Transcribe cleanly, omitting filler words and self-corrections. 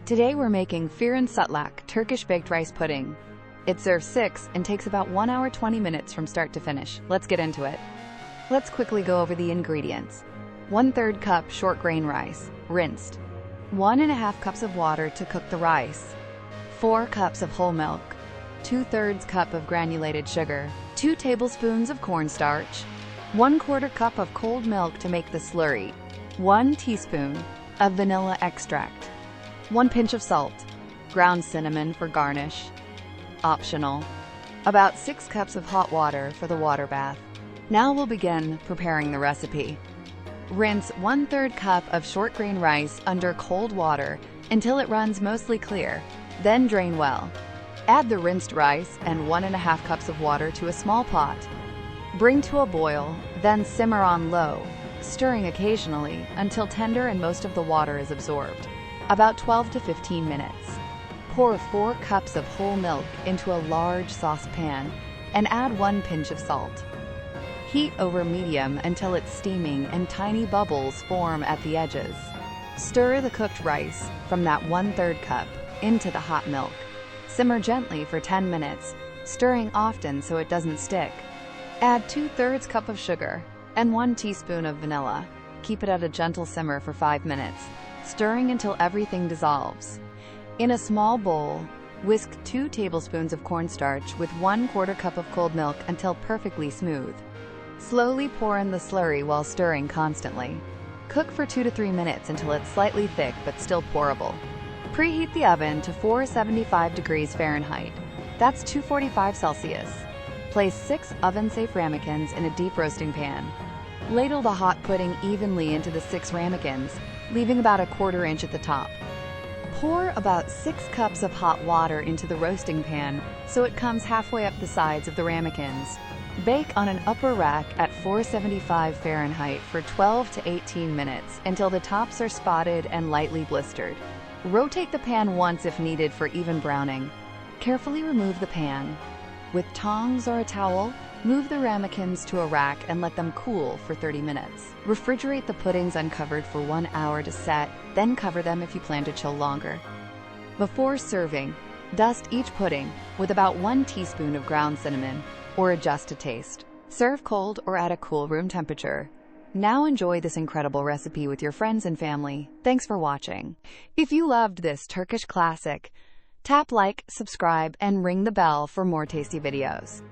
Today we're making Fırın Sütlaç Turkish baked rice pudding. It serves 6 and takes about 1 hour 20 minutes from start to finish. Let's get into it. Let's quickly go over the ingredients. 1/3 cup short grain rice, rinsed. 1½ cups of water to cook the rice. 4 cups of whole milk. 2/3 cup of granulated sugar. 2 tablespoons of cornstarch. 1/4 cup of cold milk to make the slurry. 1 teaspoon of vanilla extract. 1 pinch of salt. Ground cinnamon for garnish. Optional. About 6 cups of hot water for the water bath. Now we'll begin preparing the recipe. Rinse 1/3 cup of short grain rice under cold water until it runs mostly clear, then drain well. Add the rinsed rice and 1½ cups of water to a small pot. Bring to a boil, then simmer on low, stirring occasionally until tender and most of the water is absorbed. About 12 to 15 minutes. Pour 4 cups of whole milk into a large saucepan and add 1 pinch of salt. Heat over medium until it's steaming and tiny bubbles form at the edges. Stir the cooked rice from that 1/3 cup into the hot milk. Simmer gently for 10 minutes, stirring often so it doesn't stick. Add 2/3 cup of sugar and 1 teaspoon of vanilla. Keep it at a gentle simmer for 5 minutes, stirring until everything dissolves. In a small bowl, whisk 2 tablespoons of cornstarch with 1/4 cup of cold milk until perfectly smooth. Slowly pour in the slurry while stirring constantly. Cook for 2 to 3 minutes until it's slightly thick but still pourable. Preheat the oven to 475 degrees Fahrenheit. That's 245 Celsius. Place 6 oven-safe ramekins in a deep roasting pan. Ladle the hot pudding evenly into the 6 ramekins, leaving about a 1/4 inch at the top. Pour about 6 cups of hot water into the roasting pan so it comes halfway up the sides of the ramekins. Bake on an upper rack at 475 Fahrenheit for 12 to 18 minutes until the tops are spotted and lightly blistered. Rotate the pan once if needed for even browning. Carefully remove the pan. With tongs or a towel, move the ramekins to a rack and let them cool for 30 minutes. Refrigerate the puddings uncovered for 1 hour to set, then cover them if you plan to chill longer. Before serving, dust each pudding with about 1 teaspoon of ground cinnamon, or adjust to taste. Serve cold or at a cool room temperature. Now enjoy this incredible recipe with your friends and family. Thanks for watching. If you loved this Turkish classic, tap like, subscribe, and ring the bell for more tasty videos.